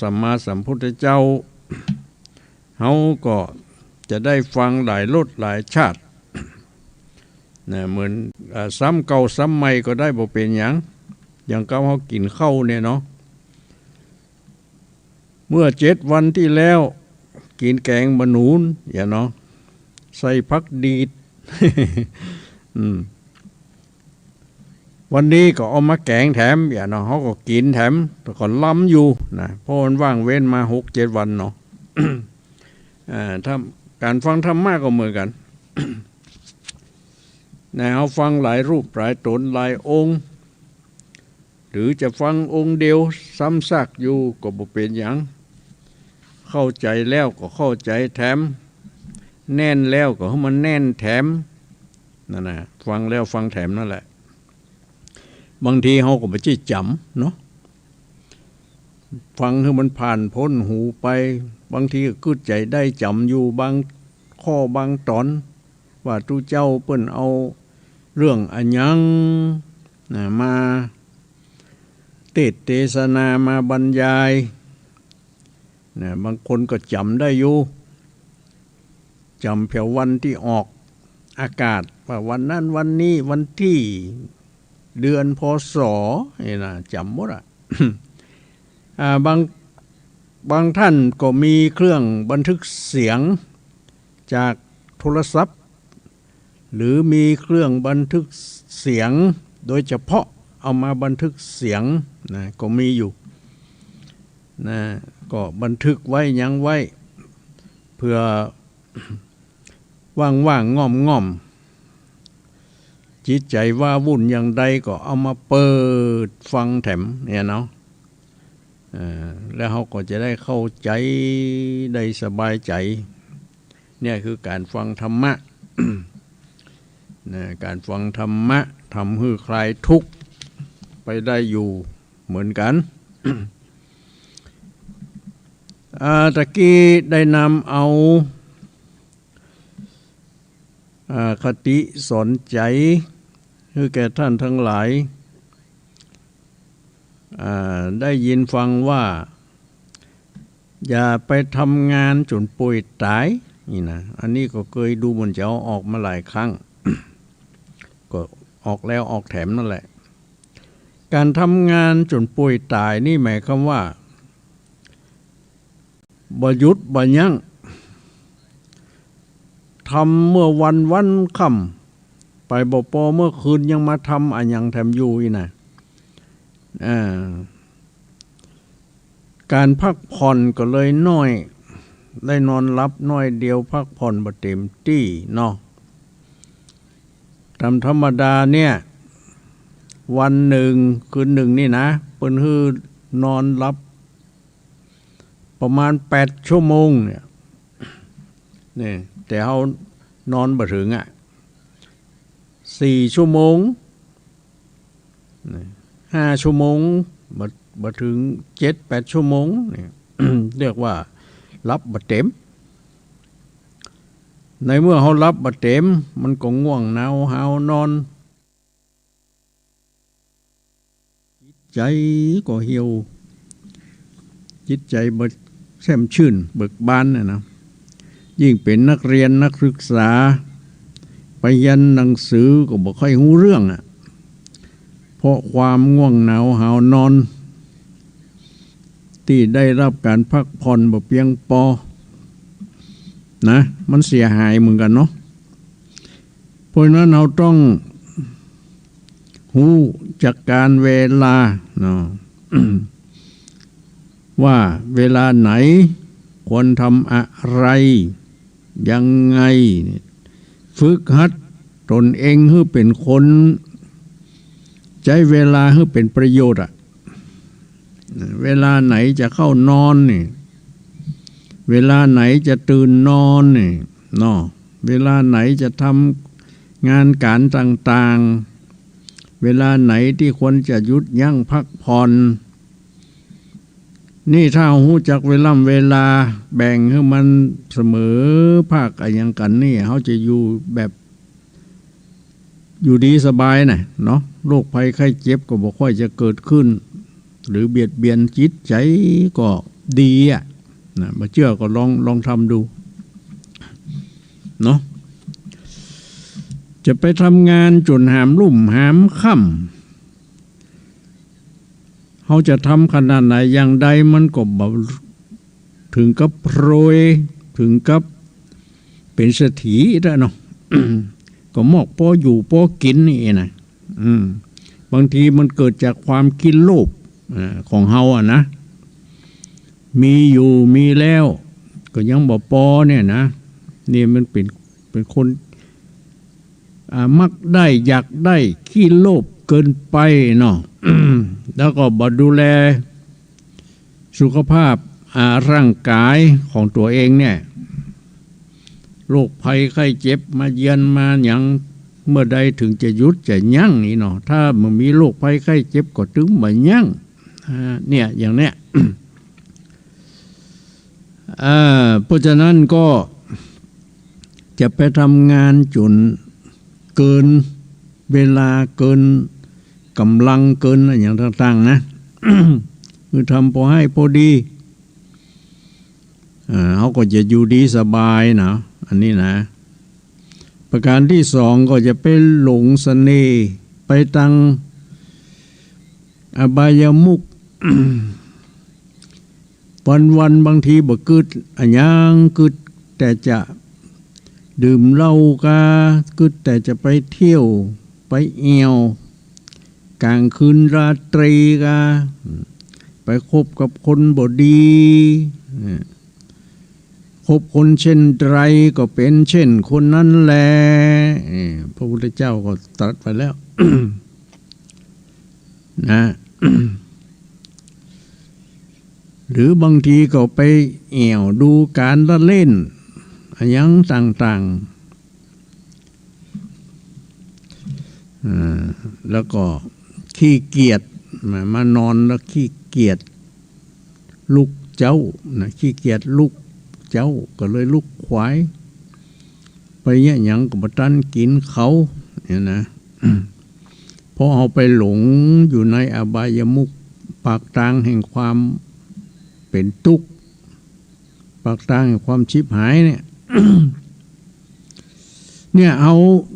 สัมมาสัมพุทธเจ้าเฮาก็จะได้ฟังหลายรสหลายชาตินะเหมือนซ้ำเก่าซ้ำใหม่ก็ได้บ่เป็นหยังอย่างเก่าเฮากินข้าวเนี่ยเนาะเมื่อ7 วันที่แล้วกินแกงมะนูนอย่าเนาะใส่ผักดีด วันนี้ก็เอามาแกงแถมอย่าเนาะเขาก็กินแถมแต่ก็ล้ำอยู่นะเพราะมันว่างเว้นมา6-7 วันเนาะ ถ้าการฟังธรรมะก็เหมือนกัน นะเอาฟังหลายรูปหลายตนหลายองค์หรือจะฟังองค์เดียวซ้ำซากอยู่ก็บ่เป็นหยังเข้าใจแล้วก็เข้าใจแถมแน่นแล้วก็ให้มันแน่นแถมนั่นนะฟังแล้วฟังแถมนั่นแหละบางทีเขาก็ไม่ใช่จำเนาะฟังให้มันผ่านพ้นหูไปบางทีก็กึดใจได้จำอยู่บางข้อบางตอนว่าทุเจ้าเปิ้นเอาเรื่องอันยังมาเทศนามาบรรยายบางคนก็จำได้อยู่จำเพียงวันที่ออกอากาศว่าวันนั้นวันนี้วันที่เดือนพศนี่นะจำหมดอ่ะ บางท่านก็มีเครื่องบันทึกเสียงจากโทรศัพท์หรือมีเครื่องบันทึกเสียงโดยเฉพาะเอามาบันทึกเสียงนะก็มีอยู่นะก็บันทึกไว้ยังไว้เพื่อว่างๆง่อมจิตใจว่าวุ่นอย่างใดก็เอามาเปิดฟังแถมเนี่ยเนาะแล้วเขาก็จะได้เข้าใจได้สบายใจเนี่ยคือการฟังธรรมะ การฟังธรรมะทำให้คลายทุกข์ไปได้อยู่เหมือนกัน ตะกี้ได้นำเอาคติสอนใจคือแก่ท่านทั้งหลายได้ยินฟังว่าอย่าไปทำงานจนป่วยตายนี่นะอันนี้ก็เคยดูมันจะออกมาหลายครั้ง ก็ออกแล้วออกแถมนั่นแหละการทำงานจนป่วยตายนี่หมายความว่าบ่หยุดบ่ยั้งทำเมื่อวันค่ำไปบ่พอเมื่อคืนยังมาทำอันยังแถมอยู่อีนะการพักผ่อนก็เลยน้อยได้นอนหลับน้อยเดียวพักผ่อนบ่เต็มที่เนาะตามธรรมดาเนี่ยวันหนึ่งคืนหนึ่งนี่นะเปิ้นฮือนอนหลับประมาณ8 ชั่วโมงเนี่ยนี่แต่เฮานอนบ่ถึง4 ชั่วโมง5 ชั่วโมงบ่ถึง 7-8 ชั่วโมงนี่ เรียกว่ารับบ่เต็มในเมื่อเฮารับบ่เต็มมันก็ง่วงหนาวหาวนอนจิตใจก็เหี่ยวจิตใจบ่แช่มชื่นเบิกบานนะยิ่งเป็นนักเรียนนักศึกษาไปเรียนหนังสือก็บ่ค่อยรู้เรื่องเพราะความง่วงหนาวหาวนอนที่ได้รับการพักผ่อนบ่เพียงพอนะมันเสียหายเหมือนกันเนาะเพราะนั้นเราต้องรู้จักการเวลาเนาะ ว่าเวลาไหนควรทำอะไรยังไงฝึกหัดตนเองให้เป็นคนใช้เวลาให้เป็นประโยชน์เวลาไหนจะเข้านอนนี่เวลาไหนจะตื่นนอนนี่เนาะเวลาไหนจะทำงานการต่างๆเวลาไหนที่ควรจะหยุดยั้งพักผ่อนนี่ถ้ารู้จักเวลาแบ่งให้มันเสมอภาคอย่างกันนี่เขาจะอยู่แบบอยู่ดีสบายนะเนาะโรคภัยไข้เจ็บก็บ่ค่อยจะเกิดขึ้นหรือเบียดเบียนจิตใจก็ ดีอ่ะนะมาเชื่อก็ลองทำดูเนาะจะไปทำงานจนหามลุ่มหามค่ำเขาจะทำขนาดไหนอย่างใดมันก็แบบถึงกับโปรยถึงกับเป็นเศรษฐีได้เนาะ ก็มอกพออยู่พอกินนี่นะบางทีมันเกิดจากความกินโลภของเฮาอ่ะนะมีอยู่มีแล้วก็ยังบ่พอเนี่ยนะนี่มันเป็นคนมักได้อยากได้ขี้โลภเกินไปเนาะ แล้วก็บ่ดูแลสุขภาพร่างกายของตัวเองเนี่ยโรคภัยไข้เจ็บมาเยือนมาอย่างเมื่อใดถึงจะหยุดจะยั้งนี่เนาะถ้ามันมีโรคภัยไข้เจ็บก็ถึงบ่ยั้งเนี่ยอย่างเนี้ย เพราะฉะนั้นก็จะไปทำงานจนเกินเวลาเกินกำลังเกินอะไรอย่างต่างๆนะ คือทำพอให้พอดีเขาก็จะอยู่ดีสบายนะอันนี้นะประการที่สองก็จะไปหลงเสน่ห์ไปตังอบายมุข วันบางทีบ่กึดอันยังกึดแต่จะดื่มเหล้ากากึดแต่จะไปเที่ยวไปเอี่ยวกลางคืนราตรีกาไปคบกับคนบ่ดีคบคนเช่นไรก็เป็นเช่นคนนั้นแหละพระพุทธเจ้าก็ตรัสไปแล้ว นะ หรือบางทีก็ไปเอี่ยวดูการละเล่นอย่างต่างๆแล้วก็ขี้เกียจมานอนแล้วขี้เกียจลุกเจ้านะขี้เกียจลุกเจ้าก็เลยลุกขวายไปเนี่ยยังกับบัตันกินเขาเนี่ยนะ เพราะเอาไปหลงอยู่ในอบายมุขปากทางแห่งความเป็นทุกข์ปากทางแห่งความชิบหายเนี่ย เนี่ย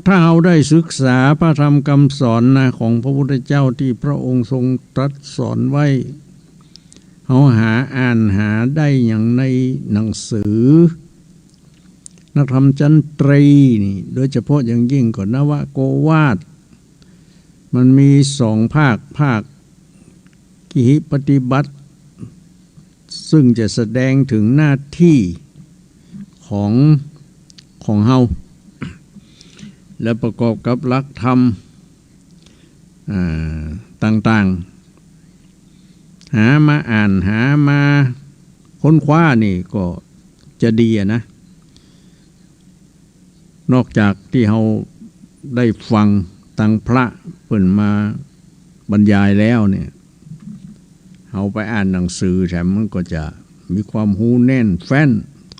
ถ้าเอาได้ศึกษาพระธรรมคำสอนนะของพระพุทธเจ้าที่พระองค์ทรงตรัสสอนไว้เอาหาอ่านหาได้อย่างในหนังสือนักธรรมจันตรีนี่โดยเฉพาะอย่างยิ่งก่อนนวโกวาทมันมี2 ภาคกิหิปฏิบัติซึ่งจะแสดงถึงหน้าที่ของเฮาและประกอบกับหลักธรรมต่างๆหามาอ่านหามาค้นคว้านี่ก็จะดีนะนอกจากที่เราได้ฟังตังพระเพิ่นมาบรรยายแล้วเนี่ยเราไปอ่านหนังสือแถมมันก็จะมีความหูแน่นแฟ้น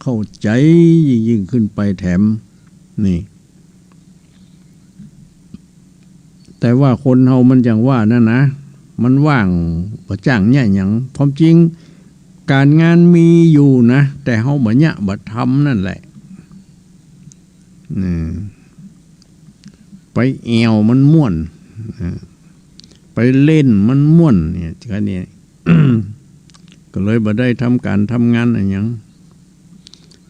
เข้าใจยิ่งขึ้นไปแถมนี่แต่ว่าคนเฮามันอย่างว่านั่นนะมันว่างบ่จ้างเนี่ยอย่างพร้อมจริงการงานมีอยู่นะแต่เฮาบ่เนี่ยบ่ทำนั่นแหละไปเอวมันม่วนไปเล่นมันม่วนเนี่ยแค่นี้ ก็เลยบ่ได้ทำการทำงานอะไรอย่าง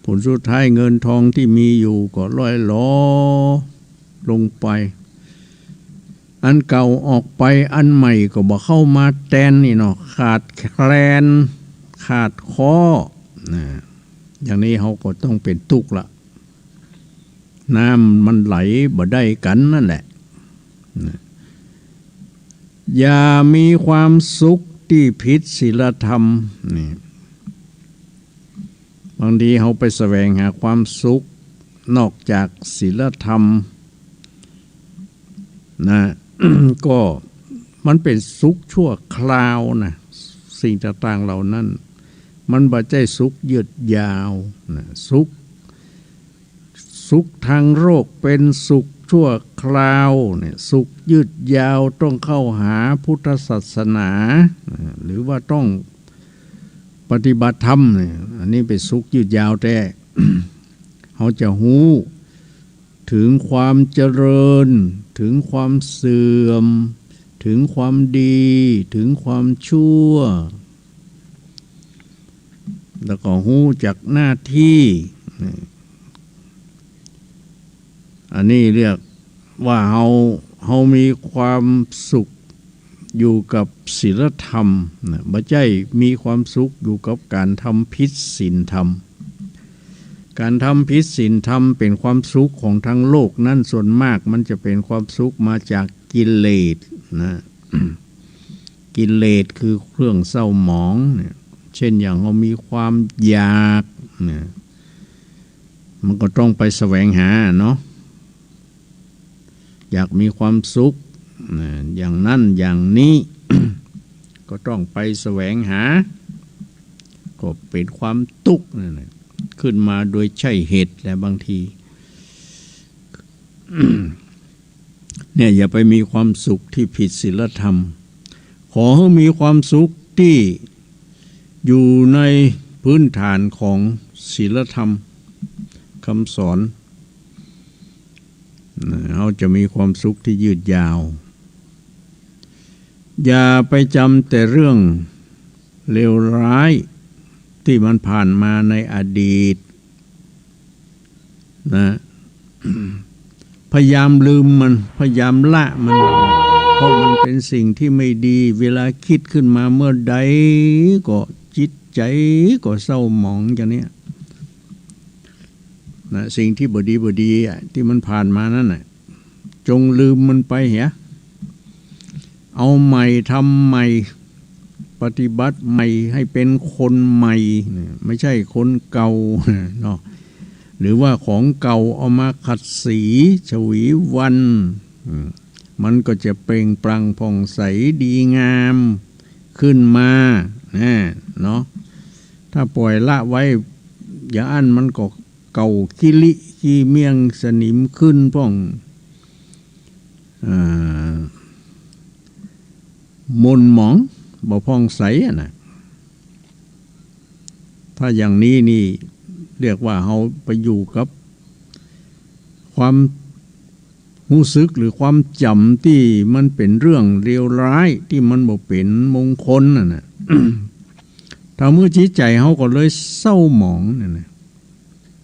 ผลสุดท้ายเงินทองที่มีอยู่ก็ล่อยหลอลงไปอันเก่าออกไปอันใหม่ก็บ่เข้ามาแทนนี่เนาะขาดแคลนขาดข้ออย่างนี้เขาก็ต้องเป็นทุกข์ละน้ำมันไหลบ่ได้กันนั่นแหละอย่ามีความสุขที่ผิดศีลธรรมนี่บางทีเขาไปแสวงหาความสุขนอกจากศีลธรรมนะ ก็มันเป็นสุขชั่วคราวนะสิ่งต่างๆเหล่านั้นมันบ่ใช่สุขยืดยาวนะสุขทางโลกเป็นสุขชั่วคราวเนี่ยสุขยืดยาวต้องเข้าหาพุทธศาสนาหรือว่าต้อง ปฏิบัติธรรมเนี่ยอันนี้เป็นสุขยืดยาวแต่ เขาจะหู้ถึงความเจริญถึงความเสื่อมถึงความดีถึงความชั่วแล้วก็หู้จักหน้าที่อันนี้เรียกว่าเรามีความสุขอยู่กับศีลธรรมนะไม่ใช่มีความสุขอยู่กับการทำผิดศีลธรรมการทำผิดศีลธรรมเป็นความสุขของทั้งโลกนั่นส่วนมากมันจะเป็นความสุขมาจากกิเลสนะ กิเลสคือเครื่องเศร้าหมองเนี่ยเช่นอย่างเรามีความอยากเนี่ยมันก็ต้องไปแสวงหาเนาะอยากมีความสุขอย่างนั้นอย่างนี้ ก็ต้องไปแสวงหาก็เป็นความทุกข์นั่นแหละขึ้นมาโดยใช่เหตุและบางที เนี่ยอย่าไปมีความสุขที่ผิดศีลธรรมขอให้มีความสุขที่อยู่ในพื้นฐานของศีลธรรมคำสอนเราจะมีความสุขที่ยืดยาวอย่าไปจำแต่เรื่องเลวร้ายที่มันผ่านมาในอดีตนะ พยายามลืมมันพยายามละมันเพราะมันเป็นสิ่งที่ไม่ดีเวลาคิดขึ้นมาเมื่อใดก็จิตใจก็เศร้าหมองอย่างนี้นะสิ่งที่บดีที่มันผ่านมานั่นน่ะจงลืมมันไปเหรอเอาใหม่ทำใหม่ปฏิบัติใหม่ให้เป็นคนใหม่ไม่ใช่คนเก่าเนาะหรือว่าของเก่าเอามาขัดสีฉวีวันมันก็จะเปล่งปลั่งผ่องใสดีงามขึ้นมาเนาะถ้าปล่อยละไว้อย่างอันมันก็เก่าขี้ลิขี้เมี่ยงสนิมขึ้นพ่องมนหมองบ่ผ่องใสนะถ้าอย่างนี้นี่เรียกว่าเราไปอยู่กับความรู้สึกหรือความจำที่มันเป็นเรื่องเลวร้ายที่มันบ่เป็นมงคลน่ะ ถ้าเมื่อจิตใจเขาก็เลยเศร้าหมองนะ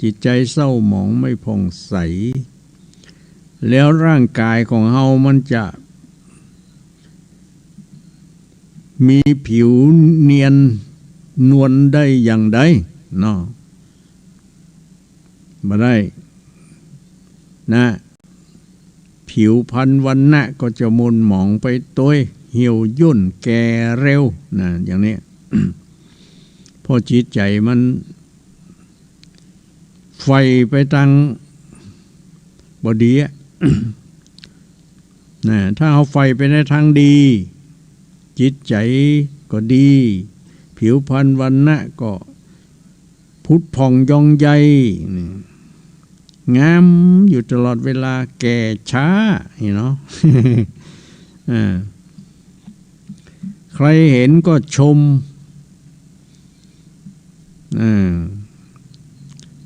จิตใจเศร้าหมองไม่ผ่องใสแล้วร่างกายของเรามันจะมีผิวเนียนนวลได้อย่างใดเนาะมาได้นะผิวพรรณวรรณะก็จะมนหมองไปตัวเหี่ยวย่นแก่เร็วนะอย่างนี้ พอจิตใจมันไฟไปทางบดี นะถ้าเอาไฟไปในทางดีจิตใจก็ดีผิวพรรณวรรณะก็พุทธผ่องยองใยงามอยู่ตลอดเวลาแก่ช้าเนาะ ใครเห็นก็ชม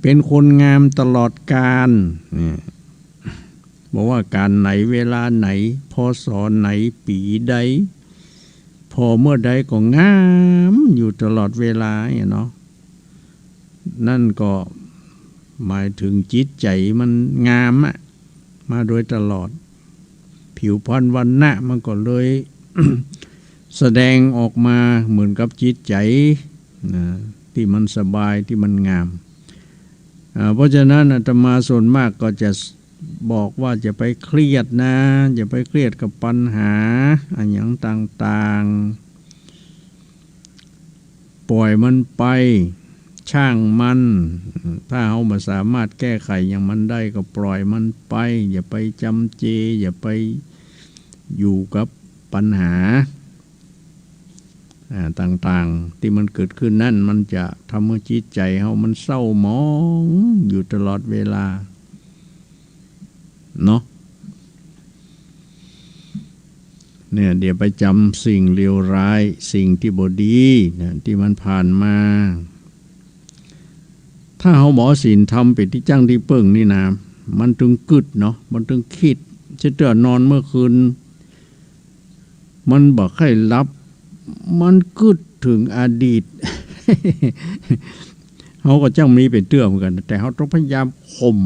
เป็นคนงามตลอดกาลบอกว่าการไหนเวลาไหนพอสอนไหนปีใดพอเมื่อใดก็งามอยู่ตลอดเวลาเนาะนั่นก็หมายถึงจิตใจมันงามมาโดยตลอดผิวพรรณวรรณะมันก็เลย แสดงออกมาเหมือนกับจิตใจที่มันสบายที่มันงามเพราะฉะนั้นอาตมาส่วนมากก็จะบอกว่าจะไปเครียดนะอย่าไปเครียดกับปัญหาอันอย่างต่างๆปล่อยมันไปช่างมันถ้าเราไม่สามารถแก้ไขอย่างมันได้ก็ปล่อยมันไปอย่าไปจำเจอย่าไปอยู่กับปัญหาต่างๆที่มันเกิดขึ้นนั่นมันจะทำให้จิตใจเรามันเศร้าหมองอยู่ตลอดเวลาเนาะ เนี่ยเดี๋ยวไปจำสิ่งเลวร้ายสิ่งที่บดีนะที่มันผ่านมาถ้าเขาหมอศีลทำเป็นที่จ้างที่เปิ่งนี่นะมันถึงกึดเนาะมันถึงคิดจะเตือนนอนเมื่อคืนมันบอกให้รับมันกึดถึงอดีต เขาก็จ้างมีเป็นเตื้อเหมือนกันแต่เขาต้องพยายามข่ม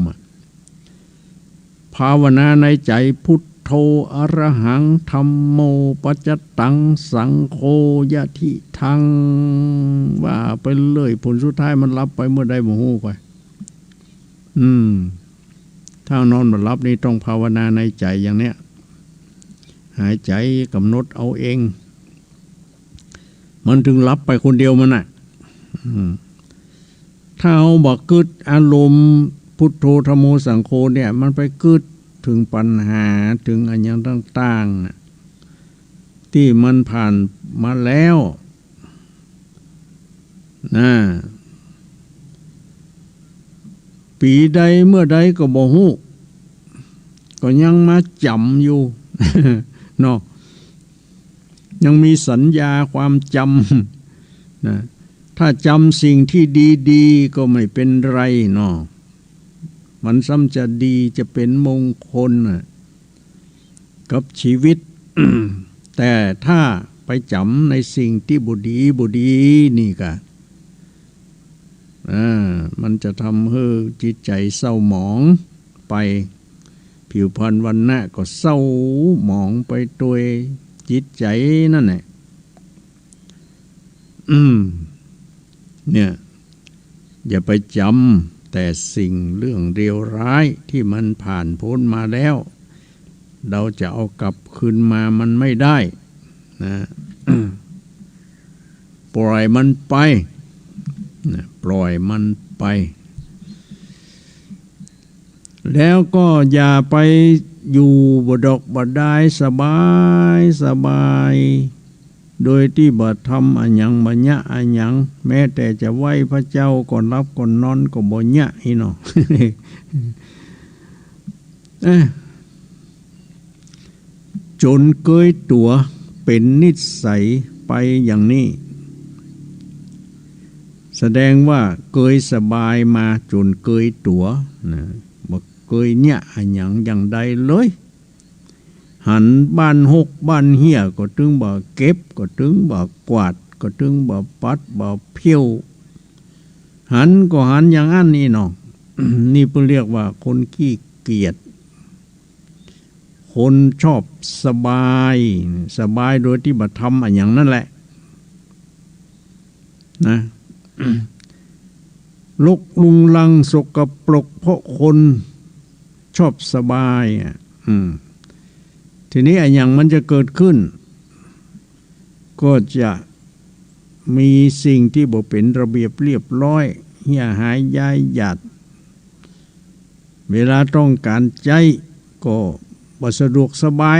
ภาวนาในใจพุทโธอรหังธัมโมปัจจตังสังโฆยะทิทังว่าไปเลยผลสุดท้ายมันรับไปเมื่อใดโมโหไปถ้านอนมารับนี่ต้องภาวนาในใจอย่างเนี้ยหายใจกำหนดเอาเองมันถึงรับไปคนเดียวมันน่ะถ้าเอาบอกกึดอารมณ์พุทโธธัมโมสังโฆเนี่ยมันไปกึดถึงปัญหาถึงอันยังต่างๆที่มันผ่านมาแล้วนะปีใดเมื่อใดก็บ่ฮู้ก็ยังมาจำอยู่ เนาะยังมีสัญญาความจำนะถ้าจำสิ่งที่ดีๆก็ไม่เป็นไรเนาะมันซ้ำจะดีจะเป็นมงคลกับชีวิต แต่ถ้าไปจำในสิ่งที่บุดีนี่ก็มันจะทำให้จิตใจเศร้าหมองไปผิวพรรณวรรณะก็เศร้าหมองไปตัวจิตใจนั่นแหละเนี่ยอย่าไปจำแต่สิ่งเรื่องเลวร้ายที่มันผ่านพ้นมาแล้วเราจะเอากลับคืนมามันไม่ได้นะ ปล่อยมันไปนะปล่อยมันไปแล้วก็อย่าไปอยู่บดอกบดายสบายโดยที่บ่ทำอันยังบ่ยะอันยังแม้แต่จะไหว้พระเจ้าก่อนรับก่อนนอนก็บ่ยะอีเนาะ จนเกยตัวเป็นนิสัยไปอย่างนี้แสดงว่าเกยสบายมาจนเกยตัวนะบ่เกยเนี่ยอันยังอย่างใดเลยหันบ้านหกบ้านเหี้ยก็ถึงบ่เก็บก็ถึงบ่กวาดก็ถึงบ่ปัดบ่เพี้ยวหันก็หันอย่างอันนี้เนาะ นี่เพิ่นเรียกว่าคนขี้เกียจคนชอบสบายโดยที่บ่ทำอันอย่างนั่นแหละนะ ลกลุงลังสกปรกเพราะคนชอบสบายทีนี้อย่างมันจะเกิดขึ้นก็จะมีสิ่งที่บ่เป็นระเบียบเรียบร้อยเหี่ยหายย้ายหยัดเวลาต้องการใจก็บ่สะดวกสบาย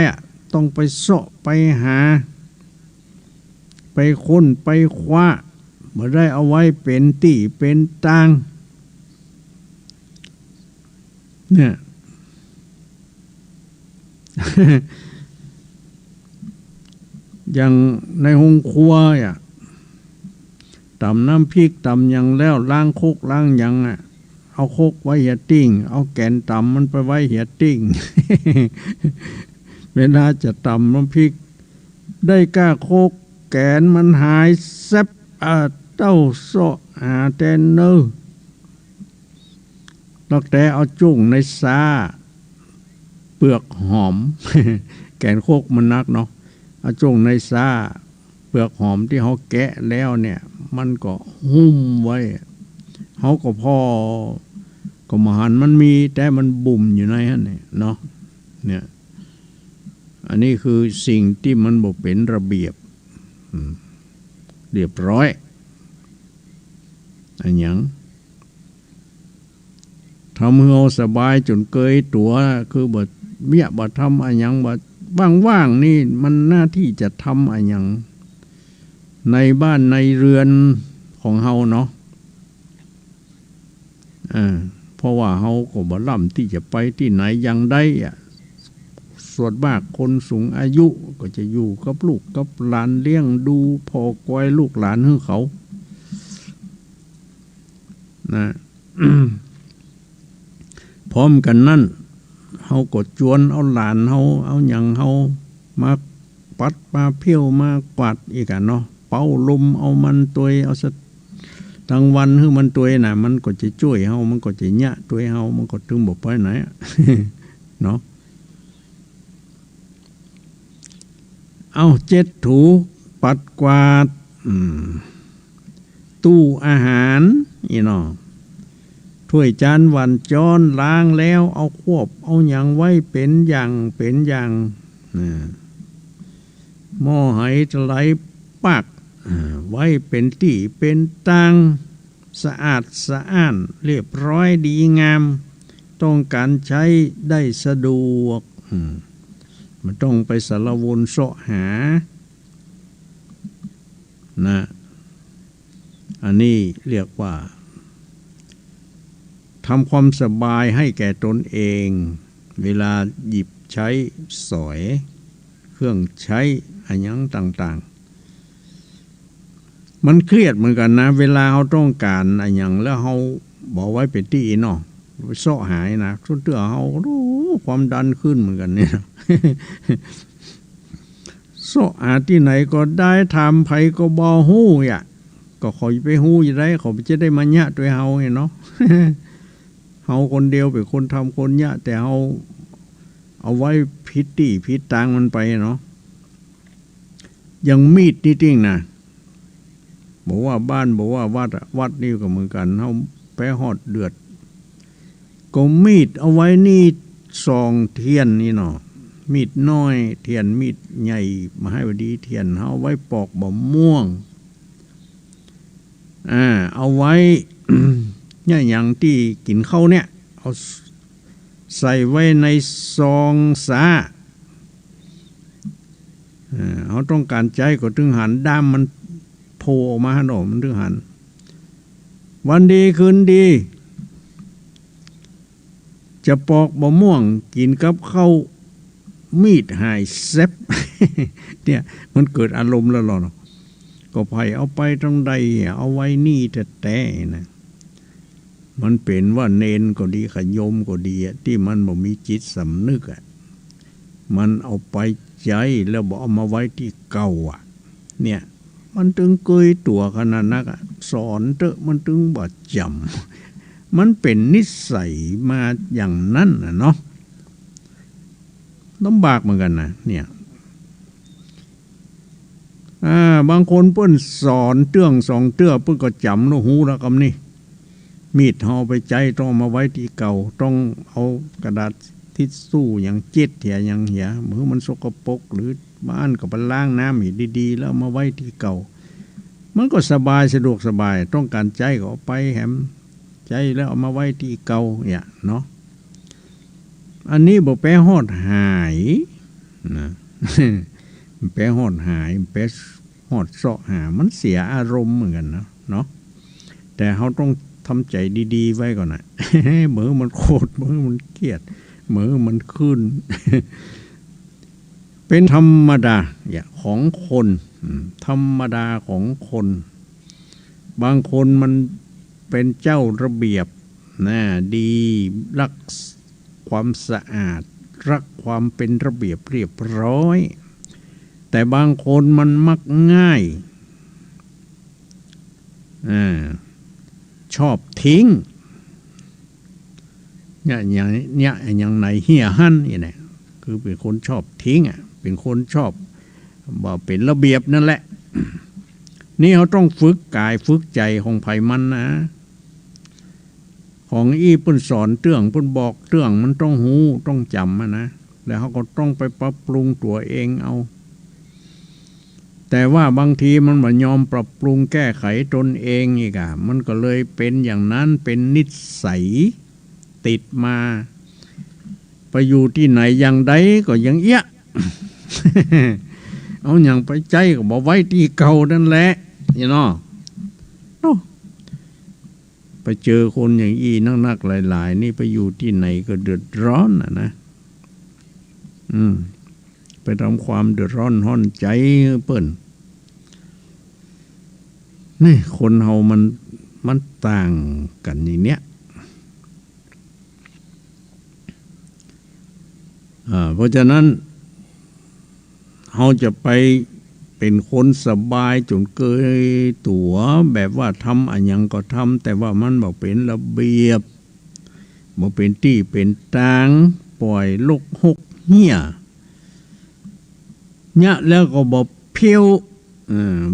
ต้องไปเสาะไปหาไปค้นไปคว้าบ่ได้เอาไว้เป็นที่เป็นตางเนี่ย อย่างในห้องครัวตำน้ำพริกตำอย่างแล้วล้างโคกล้างอย่างเอาโคกไว้เหี่ยติ้งเอาแกนตำมันไปไว้เหี่ยติ้ง เวลาจะตำน้ำพริกได้ก้าโคกแกนมันหายแซบเต้าโซแตนเนอร์แล้วแต่เอาจุ่งในซาเปลือกหอม แกนโคกมันนักเนาะเอาจุ่งในซาเปลือกหอมที่เขาแกะแล้วเนี่ยมันก็หุ้มไว้เขาก็พอก็มหันมันมีแต่มันบุ่มอยู่ในนั้นเนาะเนี่ยอันนี้คือสิ่งที่มันบ่เป็นระเบียบเรียบร้อยอันยังทำให้เราสบายจนเกยตัวคือบ่เบี้ยบ่ทำอันยังบ่ว่างๆนี่มันหน้าที่จะทำอันยังในบ้านในเรือนของเฮาเนาะเพราะว่าเฮาก็บ่ล่ำที่จะไปที่ไหนอย่างใด ส่วนมากคนสูงอายุก็จะอยู่กับลูกกับหลานเลี้ยงดูพ่อกวยลูกหลานให้เขานะ พร้อมกันนั่นเฮาก็จวนเอาหลานเฮาเอาหยังเฮามาปัดมาเพี้ยวมากวาดอีกอ่ะเนาะเป่าลมเอามันตัวเอาสักทั้งวันให้มันตัวน่ะมันก็จะช่วยเฮามันก็จะยะตัวเฮามันก็ถึงบ่ไปไหน เนาะเอาเจ็ดถูปัดกวาดตู้อาหารอีเนาะถ้วยจานวันจอนล้างแล้วเอาควบเอาอย่างไว้เป็นอย่างหม้อไหไหลปักไว้เป็นที่เป็นตังสะอาดสะอ้านเรียบร้อยดีงามต้องการใช้ได้สะดวกมันต้องไปสารวนเสาะหานะอันนี้เรียกว่าทำความสบายให้แก่ตนเองเวลาหยิบใช้สอยเครื่องใช้อันยังต่างๆมันเครียดเหมือนกันนะเวลาเขาต้องการอันยังแล้วเขาบอกไว้เป็นที่เนาะเสาะหายนะทุนเตือเขาความดันขึ้นเหมือนกันเนี่ย เสาะหาที่ไหนก็ได้ทำไผก็บ่ฮู้อ่ะก็ขอไปฮู้อยู่ได้เขาจะได้มาญะตัวเฮาเนาะ เฮาคนเดียวเป็นคนทำคนญะแต่เฮาเอาไว้พิธีพิตางมันไปเนาะยังมีดนี่ติ้งนะบอกว่าบ้านบอกว่าวัดนี่ก็เหมือนกันเฮาไปฮอดเดือดก็มีดเอาไว้นี่ซองเทียนนี่เนาะมีดน้อยเทียนมีดใหญ่มาให้ดีเทียนเฮาไว้ปอกบะม่วงเอาไว้ เนี่ยอย่างที่กินข้าวเนี่ยเอาใส่ไว้ในซองสาเขาต้องการใจก็ถึงหันด้ามมันโผล่ออกมาหนอมันถึงหันวันดีคืนดีจะปอกบะม่วงกินกับข้าวมีดหายเซฟ เนี่ยมันเกิดอารมณ์แล้วหรอก็ไผเอาไปตรงใดเอาไว้นี่แต่นะมันเป็นว่าเนนก็ดีขยมก็ดีที่มันบ่มีจิตสำนึกมันเอาไปใจแล้วบอกเอามาไว้ที่เก่าเนี่ยมันถึงเกยตัวขนาดนักสอนเตอะมันถึงบ่จำมันเป็นนิสัยมาอย่างนั้นเนาะลำบากเหมือนกันนะเนี่ยบางคนเพิ่นสอนเตื้องสองเตื้อเพิ่นก็จำแล้วหูแล้วคำนี้มีดห่อไปใจต้องมาไว้ที่เก่าต้องเอากระดาษทิชชู่อย่างเจ็ดเหี่ยอย่างเหี่ยมือมันสกปรกหรือบ้านก็ไปล้างน้ำให้ดีๆแล้วมาไว้ที่เก่ามันก็สบายสะดวกสบายต้องการใจก็เอาไปแหมใจแล้วเอามาไว้ที่เก่าเนี่ยเนาะอันนี้บ่แปรฮอดหายนะ แปรฮอดหายแปรฮอดเสาะหามันเสียอารมณ์เหมือนกันนะเนาะแต่เขาต้องทำใจดีๆไว้ก่อนนะ มือมันโคตรมือมันเครียดมือมันขึ้น เป็นธรรมดาของคนธรรมดาของคนบางคนมันเป็นเจ้าระเบียบนะดีรักความสะอาดรักความเป็นระเบียบเรียบร้อยแต่บางคนมันมักง่ายชอบทิ้งเนี่ยอย่างไหนเหี้ยหั่นเนี่ยคือเป็นคนชอบทิ้งเป็นคนชอบบ่เป็นระเบียบนั่นแหละ นี่เขาต้องฝึกกายฝึกใจของไผมันนะของอีเพิ่นสอนเรื่องเพิ่นบอกเรื่องมันต้องหูต้องจำนะแล้วเขาก็ต้องไปปรับปรุงตัวเองเอาแต่ว่าบางทีมันไม่ยอมปรับปรุงแก้ไขตนเองอีกมันก็เลยเป็นอย่างนั้นเป็นนิสัยติดมาไปอยู่ที่ไหนอย่างใดก็อย่างเอี้ย เอาอย่างไปใจก็บอกไว้ที่เก่านั่นแหละเนาะไปเจอคนอย่างนักหลายๆนี่ไปอยู่ที่ไหนก็เดือดร้อนนะ ไปทำความเดือดร้อนห้อนใจเปิ้นนี่คนเฮามันต่างกันอย่างเนี้ยเพราะฉะนั้นเฮาจะไปเป็นคนสบายจนเกยตัวแบบว่าทำอะไรยังก็ทำแต่ว่ามันบอกเป็นระเบียบบอกเป็นที่เป็นทางปล่อยลกหกเหี้ยเนี่ยแล้วก็บอกเพี้ยว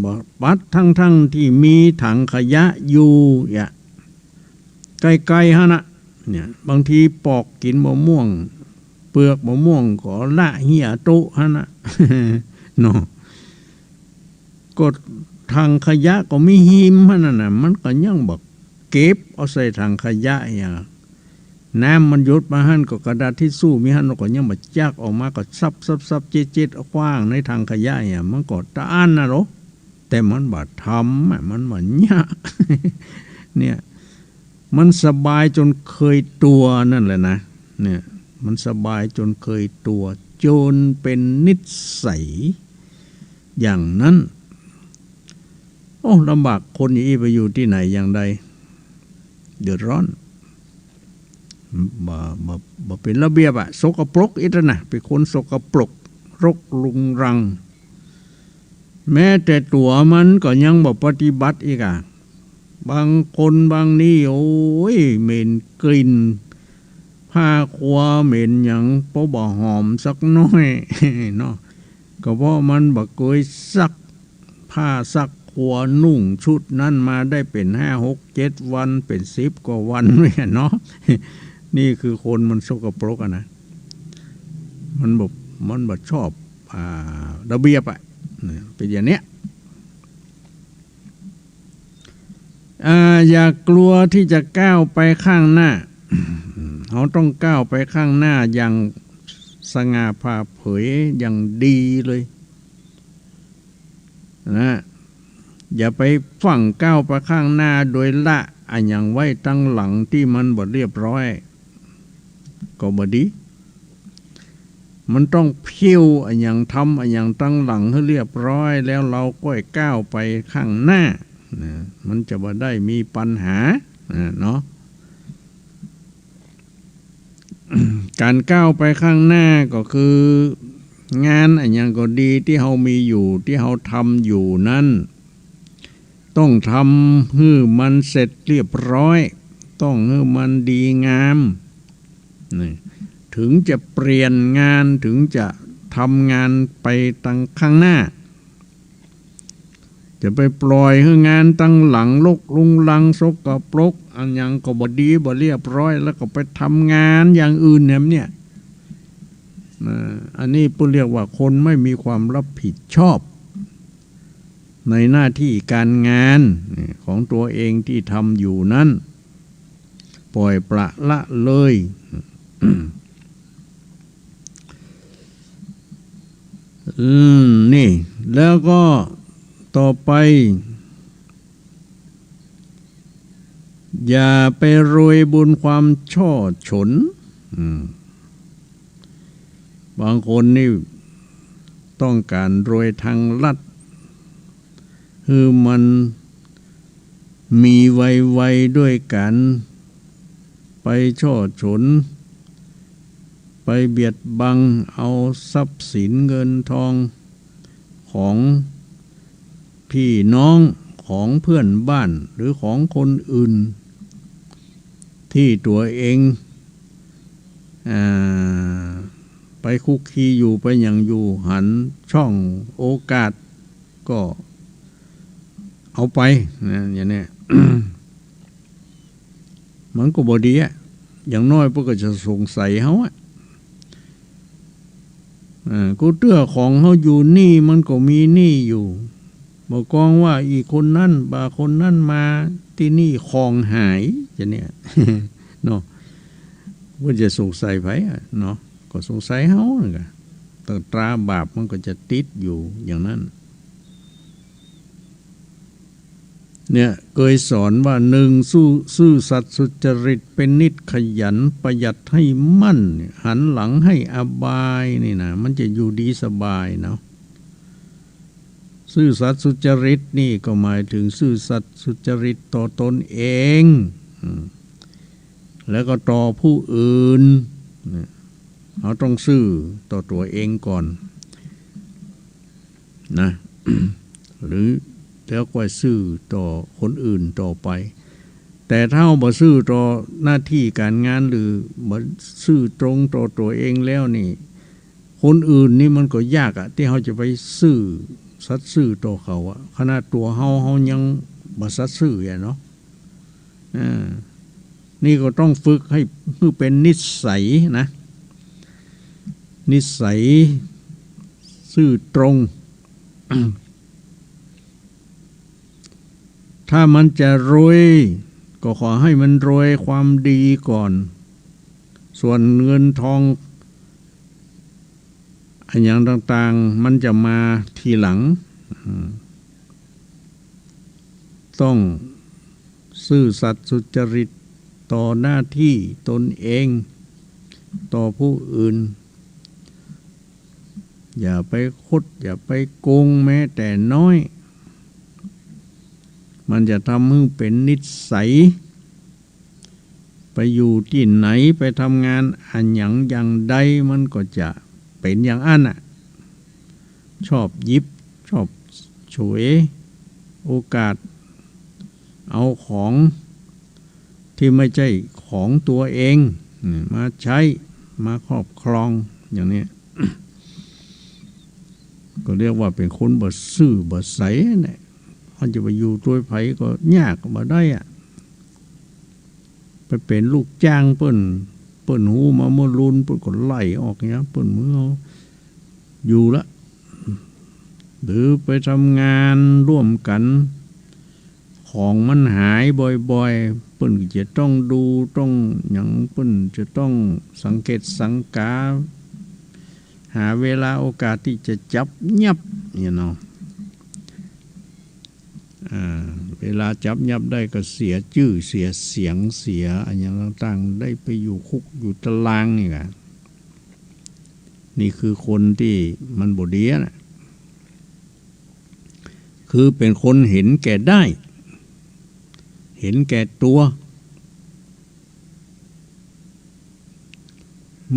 บอกปัดทั้งที่มีถังขยะอยู่อย่าใกล้ๆฮะนะเนี่ยบางทีปอกกินมะม่วงเปลือกมะม่วงก็ละเหี้ยโตฮะนะเนาะก็ทางขยะก็มีหิมฮะนั่นน่ะมันก็ยังบอกเก็บเอาใส่ทางขยะอย่างน้ำมันหยดมาหั่นก็กระดาษที่สู้มีหั่นก็ยังมาจักออกมาก็ซับเจ็ดๆคว้างในทางขยะอย่างมันก็ตะอันนะหรอแต่มันบ่ทำมันบ่ยากเนี่ยมันสบายจนเคยตัวนั่นแหละนะเนี่ยมันสบายจนเคยตัวจนเป็นนิสัยอย่างนั้นโอ้ลำบากคนอย่างนี้ไปอยู่ที่ไหนอย่างใดเดือดร้อนบ่เป็นระเบียบอะสกปรกอีกนะเป็นคนสกปรกรกรุงรังแม้แต่ตัวมันก็ยังบ่ปฏิบัติอีกอะบางคนบางนี่โอ้ยเหม็นกลิ่นผ้าครัวเหม็นอย่างบ่หอมสักน้อยเนาะก็เพราะมันบ่เคยซักผ้าซักครัวนุ่งชุดนั้นมาได้เป็น5-6-7 วันเป็น10 กว่าวันเนี่ยเนาะนี่คือคนมันสกปรกอะนะมันบ่ชอบระเบียบอะเป็นอย่างเนี้ยอย่ากลัวที่จะก้าวไปข้างหน้าเราต้องก้าวไปข้างหน้าอย่างสง่าผ่าเผยอย่างดีเลยนะอย่าไปฝังก้าวไปข้างหน้าโดยละอันอย่างไว้ตั้งหลังที่มันบ่เรียบร้อยก็บ่ดีมันต้องเพี้ยวอันอย่างทำอันอย่างตั้งหลังให้เรียบร้อยแล้วเราก็ก้าวไปข้างหน้ามันจะบ่ได้มีปัญหาเนาะ การก้าวไปข้างหน้าก็คืองานอันอย่างก็ดีที่เรามีอยู่ที่เราทำอยู่นั้นต้องทำให้มันเสร็จเรียบร้อยต้องให้มันดีงามถึงจะเปลี่ยนงานถึงจะทำงานไปตั้งข้างหน้าจะไปปล่อยให้งานตั้งหลังลกลุงลังสกปรกอันยังก็บ่ดีบ่เรียบร้อยแล้วก็ไปทำงานอย่างอื่นเนี่ยอันนี้ผู้เรียกว่าคนไม่มีความรับผิดชอบในหน้าที่การงานของตัวเองที่ทำอยู่นั้นปล่อยปละละเลย นี่แล้วก็ต่อไปอย่าไปโรยบุญความช่อฉนบางคนนี่ต้องการโรยทางลัดคือมันมีไวๆด้วยกันไปช่อฉนไปเบียดบังเอาทรัพย์สินเงินทองของพี่น้องของเพื่อนบ้านหรือของคนอื่นที่ตัวเองไปคุกคีอยู่ไปอย่างอยู่หันช่องโอกาสก็เอาไปนะอย่างนี้ มันก็บ่ดีอ่ะอย่างน้อยพวกก็จะสงสัยเขาอ่ะกูเตื้อของเขาอยู่นี่มันก็มีนี่อยู่บอกกองว่าอีกคนนั่นบาคนนั่นมาที่นี่ของหายจะเนี่ยเนาะว่าจะสงสัยไผเนาะก็สงสัยเขาน่ะแต่ตราบาปมันก็จะติดอยู่อย่างนั้น เนี่ยเคยสอนว่าหนึ่งซื่อสัตย์สุจริตเป็นนิจขยันประหยัดให้มั่นหันหลังให้อบายนี่นะมันจะอยู่ดีสบายเนาะซื่อสัตย์สุจริตนี่ก็หมายถึงซื่อสัตย์สุจริตต่อตนเองแล้วก็ต่อผู้อื่นเราต้องซื่อต่อตัวเองก่อนนะ หรือแล้วก็ซื่อต่อคนอื่นต่อไปแต่ถ้าเราบ่ซื่อต่อหน้าที่การงานหรือบ่ซื่อตรงต่อตัวเองแล้วนี่คนอื่นนี่มันก็ยากที่เขาจะไปซื่อสัตย์ซื่อต่อเขาอะขนาดตัวเขายังบ่สัตย์ซื่ออย่างเนาะนี่ก็ต้องฝึกให้เป็นนิสัยนะนิสัยซื่อตรง ถ้ามันจะรวยก็ขอให้มันรวยความดีก่อนส่วนเงินทองอันอย่างต่างๆมันจะมาทีหลังต้องซื่อสัตย์สุจริตต่อหน้าที่ตนเองต่อผู้อื่นอย่าไปคดอย่าไปโกงแม้แต่น้อยมันจะทำให้เป็นนิสัยไปอยู่ที่ไหนไปทำงานอันอย่างใดมันก็จะเป็นอย่างอันน่ะชอบยิบชอบฉวยโอกาสเอาของที่ไม่ใช่ของตัวเองมาใช้มาครอบครองอย่างนี้ ก็เรียกว่าเป็นคนบ่ซื่อบ่ใสเนี่ยมันจะไปอยู่ตัวไผก็ยากบ่ได้อะไปเป็นลูกจ้างเปิ้นหูมาเมื่อรุนเปิ้นก็ไล่ออกเงี้ยเปิ้นมือเอาอยู่ละหรือไปทำงานร่วมกันของมันหายบ่อยๆเปิ้นจะต้องดูต้องอย่างเปิ้นจะต้องสังเกตสังกาหาเวลาโอกาสที่จะจับยับเนาะเวลาจับยับได้ก็เสียชื่อเสียเสียงเสียอันอย่างต่างๆได้ไปอยู่คุกอยู่ตารางนี่ค่ะนี่คือคนที่มันบ่ดีนะคือเป็นคนเห็นแก่ได้เห็นแก่ตัว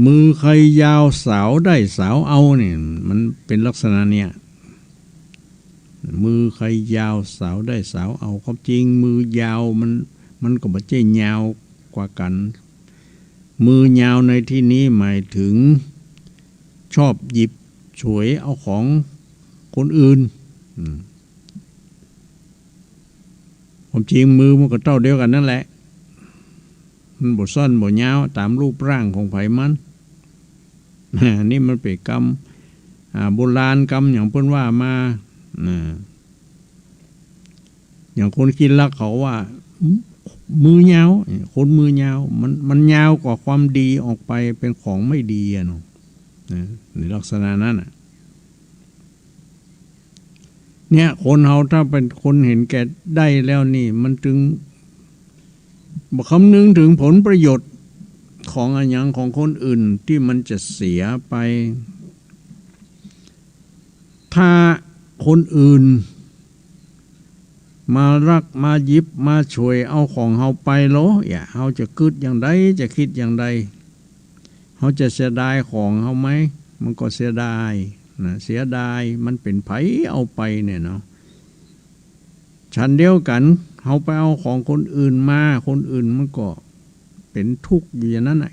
มือใครยาวสาวได้สาวเอาเนี่ยมันเป็นลักษณะเนี่ยมือใครยาวสาวได้สาวเอาความจริงมือยาวมันก็ไม่ใช่ยาวกว่ากันมือยาวในที่นี้หมายถึงชอบหยิบฉวยเอาของคนอื่นความจริงมือมันก็เท่าเดียวกันนั่นแหละมันบ่สั้นบ่ยาวตามรูปร่างของไผมันนี่มันเป็นกรรมโบราณกรรมอย่างเพิ่นว่ามาอย่างคนกินลักเขาว่ามือยาวคนมือยาวมันยาวกว่าความดีออกไปเป็นของไม่ดีเนาะในลักษณะนั้นเนี่ยคนเฮาถ้าเป็นคนเห็นแก่ได้แล้วนี่มันถึงบ่คำนึงถึงผลประโยชน์ของอันยังของคนอื่นที่มันจะเสียไปถ้าคนอื่นมารักมายิบมาช่วยเอาของเฮาไปโลเฮาจะคิดอย่างใดจะคิดอย่างใดเฮาจะเสียดายของเฮาไหมมันก็เสียดายนะเสียดายมันเป็นไผเอาไปเนี่ยเนาะฉันเดียวกันเฮาไปเอาของคนอื่นมาคนอื่นมันก็เป็นทุกข์อยู่อย่างนั้นน่ะ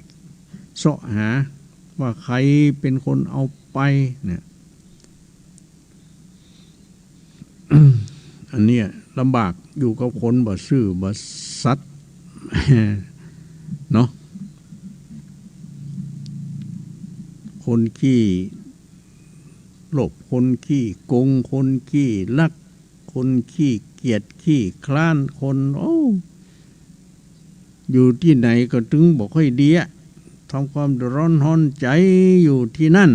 เสาะหาว่าใครเป็นคนเอาไปเนี่ย อันนี้ลำบากอยู่กับคนบ่ซื่อบ่สัตย์ เนาะคนขี้หลบคนขี้โกงคนขี้ลักคนขี้เกียจขี้คลานคนอยู่ที่ไหนก็ถึงบอกให้ดีทำความเดือดร้อนใจอยู่ที่นั่น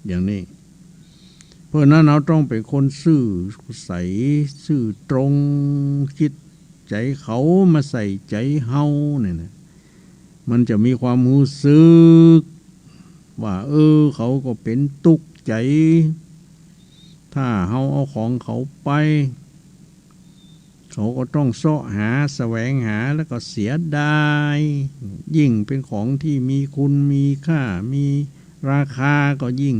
อย่างนี้เพ ราะนั้นเราต้องเป็นคนซื่อใสซื่อตรงคิดใจเขามาใส่ใจเฮาเนี่ยนะมันจะมีความรู้สึกว่าเขาก็เป็นทุกข์ใจถ้าเฮาเอาของเขาไปเขาก็ต้องเสาะหาแสวงหาแล้วก็เสียดายยิ่งเป็นของที่มีคุณมีค่ามีราคาก็ยิ่ง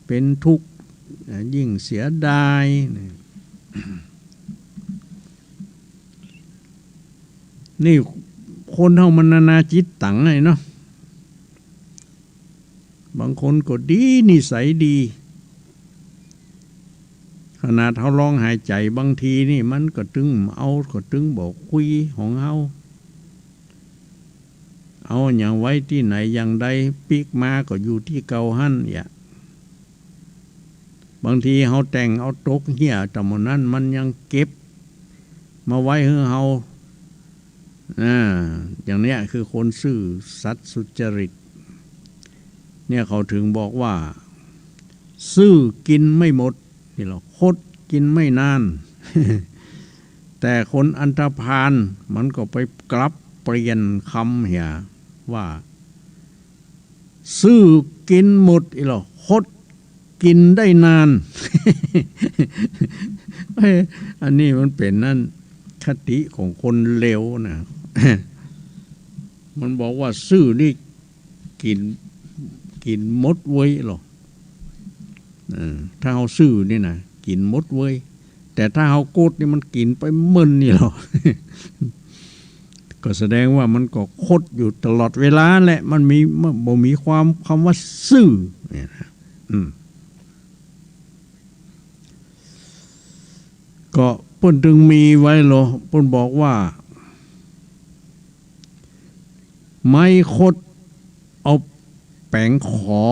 เป็นทุกข์ยิ่งเสียดายนี่คนเฮามันนานาจิตตังไงเนาะบางคนก็ดีนิสัยดีขนาดเขาร้องหายใจบางทีนี่มันก็ตึงบอกคุยของเฮาเอาอย่างไว้ที่ไหนอย่างใดปีกมาก็อยู่ที่เก่าหั่นอย่าบางทีเฮาแต่งเอาตกเหี้ยแต่หมดนั้นมันยังเก็บมาไว้ให้เฮาอย่างเนี้ยคือคนซื่อสัตย์สุจริตเนี่ยเขาถึงบอกว่าซื่อกินไม่หมดนี่หรอคดกินไม่นาน แต่คนอันธพาลมันก็ไปกลับเปลี่ยนคำเหี่ยว่าซื่อกินหมดอีหรอคดกินได้นาน อันนี้มันเป็นนั่นคติของคนเลวนะ มันบอกว่าซื่อนี่กินหมดเว้ยหรอถ้าเอาซื่อนี่นะกินหมดเว้ยแต่ถ้าเอาโกดนี่มันกินไปมึนนี่หรอ ก็แสดงว่ามันก็คดอยู่ตลอดเวลาแหละมันมีความคำว่าซื่อเนี่ยนะก็เพิ่นถึงมีไว้หรอเพิ่นบอกว่าไม้คดเอาแป้งขอ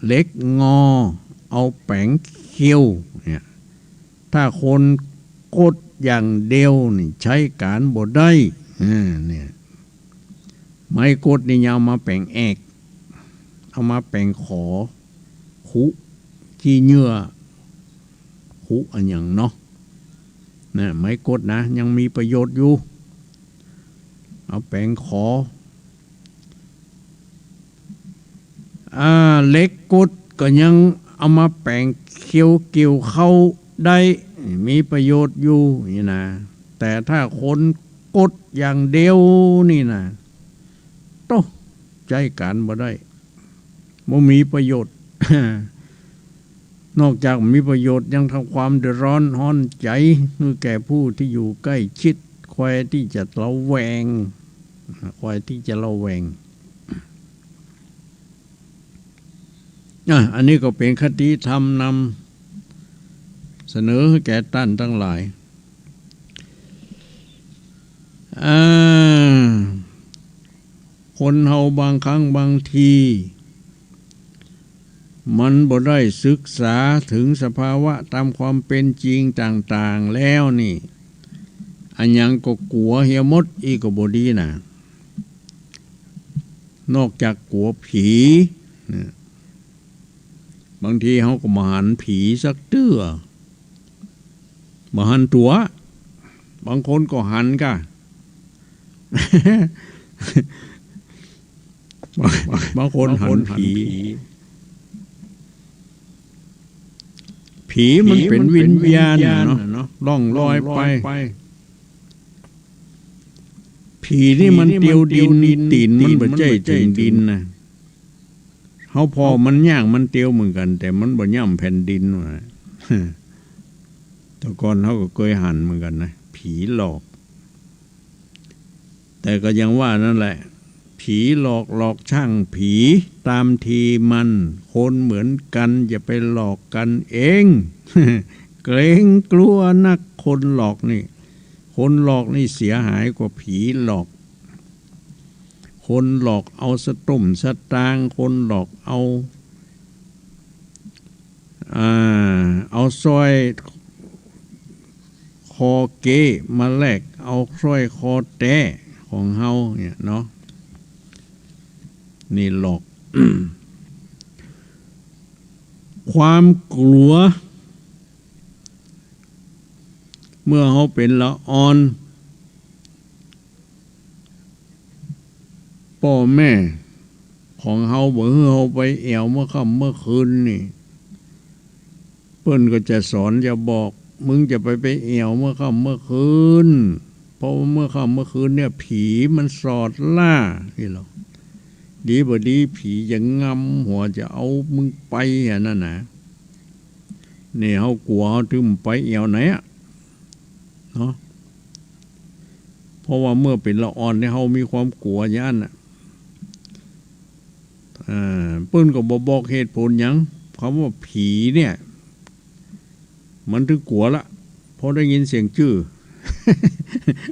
เล็กงอเอาแป้งเคี้ยวเนี่ยถ้าคนกดอย่างเดียวนี่ใช้การบ่ได้เนี่ยไม้กดนี่เอามาแป้งแอกเอามาแป้งขอขุขี้เยื่อขุอันอย่างเนาะนะไม้กดนะยังมีประโยชน์อยู่เอาแป้งขอเล็กกดก็ยังเอามาแป้งเคี้ยวเกี่ยวเข้าได้มีประโยชน์อยู่นี่นะแต่ถ้าคนกดอย่างเดียวนี่นะโตใจการบ่ได้บ่มีประโยชน์ นอกจากมีประโยชน์ยังทำความเดือดร้อนห้อนใจคือแก่ผู้ที่อยู่ใกล้ชิดคอยที่จะระแวงอันนี้ก็เป็นคติธรรมนำเสนอให้แก่ท่านทั้งหลายคนเฮาบางครั้งบางทีมันบ่ได้ศึกษาถึงสภาวะตามความเป็นจริงต่างๆแล้วนี่อันยังก็กลัวเหี่ยมดอีกก็บ่ดีนะนอกจากกลัวผีบางทีเขาก็มาหันผีสักเตื้อมาหันตัวบางคนก็หันกะ บางคนหันผีมันเป็นวิญญาณเนาะล่องลอยไปผีนี่มันเตียวดินตีนมันบ่ใจถึงดินนะเขาพอมันย่างมันเตียวเหมือนกันแต่มันบ่ย่ำแผ่นดินว่ะ แต่ก่อนเขาก็เคยหันเหมือนกันนะผีหลอกแต่ก็ยังว่านั่นแหละผีหลอกช่างผีตามทีมันคนเหมือนกันอย่าไปหลอกกันเอง เกรงกลัวนักคนหลอกนี่เสียหายกว่าผีหลอกคนหลอกเอาสตุ้มสตางค์คนหลอกเอาสร้อยคอเก้มาแลกเอาสร้อยคอแต้ของเฮาเนี่ยเนาะนี่หลอก ความกลัวเมื่อเขาเป็นละอ่อนพ่อแม่ของเขาบอกให้เขาไปแอวเมื่อค่ำเมื่อคืนนี่เพิ่นก็จะสอนจะบอกมึงจะไปแอวเมื่อค่ำเมื่อคืนเพราะเมื่อค่ำเมื่อคืนเนี่ยผีมันสอดล่าที่เราดีบ่ดีผีจะงำหัวจะเอามึงไปอย่างนั้นนะนี่เขากลัวเขาถึงไปแอวไหนอ่ะเนาะเพราะว่าเมื่อเป็นละอ่อนเนี่ยเขามีความกลัวย่านอ่ะเปิ้นก็บอกเหตุผลยังคำว่าผีเนี่ยมันถึงกลัวละพอได้ยินเสียงชื่อ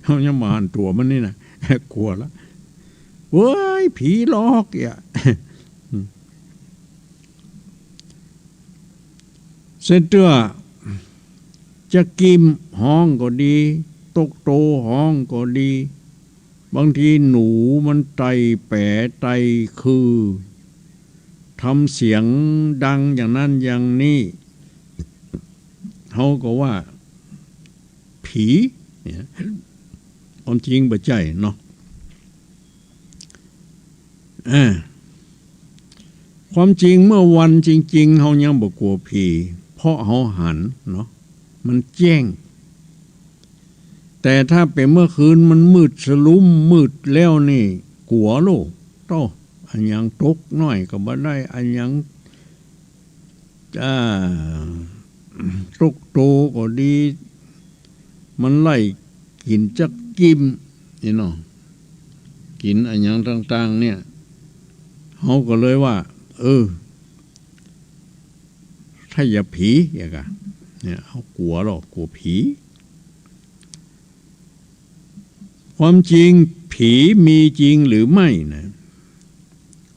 เขายังมาอ่านตัวมันนี่นะกลัวละเว้ยผีหลอกอ่ะ เส้นเตื้อจะกิมห้องก็ดีตกโตห้องก็ดีบางทีหนูมันไตแปะไตคือทำเสียงดังอย่างนั้นอย่างนี้เขาก็ว่าผีเนี่ยความจริงบ่ใจเนาะความจริงเมื่อวันจริงๆเขายังบ่กลัวผีเพราะเขาหันเนาะมันแจ้งแต่ถ้าเป็นเมื่อคืนมันมืดสลุ่มมืดแล้วนี่กลัวโลกโตอันยังตกน้อยก็บ่ได้อันยังตกโตก็ดีมันไล่กินจักกิมนี่เนาะกินอันยังต่างๆเนี่ยเขาก็เลยว่าถ้าอย่าผีอย่างกันเนี่ยเขากลัวหรอกกลัวผีความจริงผีมีจริงหรือไม่นะ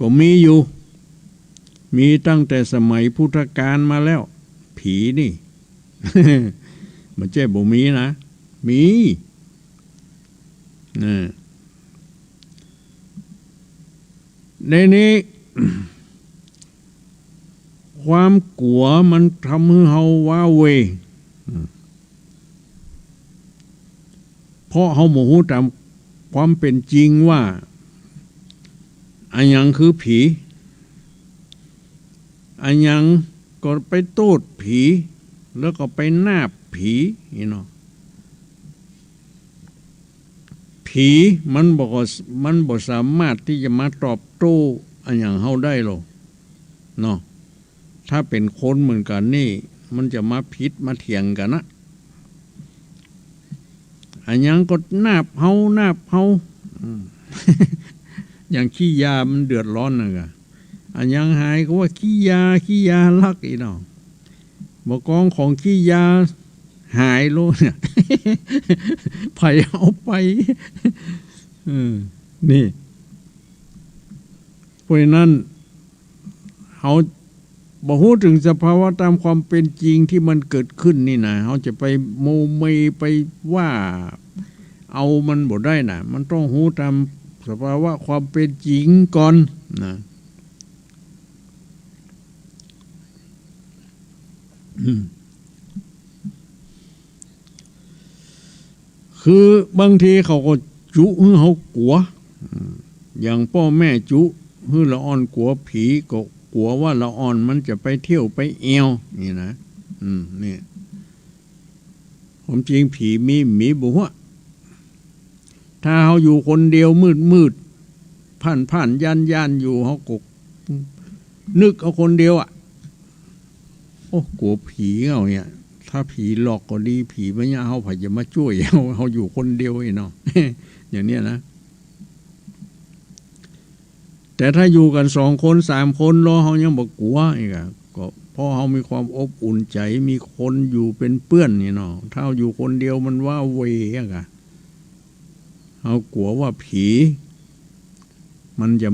ก็มีอยู่มีตั้งแต่สมัยพุทธกาลมาแล้วผีนี่ มันเจ๊บ่มีนะมีนะในนี้ ความกลัวมันทำให้เราว้าเวเพราะเขาโมโหตามความเป็นจริงว่าอันยังคือผีอันยังก็ไปโทษผีแล้วก็ไปนาบผีนี่เนาะผีมันบอกสามารถที่จะมาตอบโต้อันอย่างเฮาได้หรอกเนาะถ้าเป็นคนเหมือนกันนี่มันจะมาพิษมาเถียงกันนะอันยังก็นาบเฮา อย่างขี้ยามันเดือดร้อนนะกะอันยังหายก็ว่าขี้ยาลักอีเนาะบอกกองของขี้ยาหายโลเนี่ยไผเอาไปนี่เพราะนั้นเขาบอกพูดถึงสภาวะตามความเป็นจริงที่มันเกิดขึ้นนี่นะเขาจะไปโมเมไปว่าเอามันบ่ได้นะมันต้องรู้ตามสภาวะความเป็นจริงก่อนนะคือบางทีเขาก็จุเขากลัวอย่างพ่อแม่จุละอ่อนกลัวผีก็กลัวว่าละอ่อนมันจะไปเที่ยวไปเอวนี่นะนี่ผมจริงผีมีบุหะถ้าเขาอยู่คนเดียวมืดผ่านย่านอยู่เขากนึกเอาคนเดียวโอ้กลัวผีเอาเนี่ยถ้าผีหลอกก็ดีผีไม่ยาเขาไผจะมาช่วยเขาอยู่คนเดียวเนาะ อย่างเนี้ยนะแต่ถ้าอยู่กัน2 คน 3 คนรอเขายังบอกกลัวอีกก็เพราะเขามีความอบอุ่นใจมีคนอยู่เป็นเพื่อนนี่เนาะถ้าอยู่คนเดียวมันว่าเวเขากลัวว่าผีมันจะ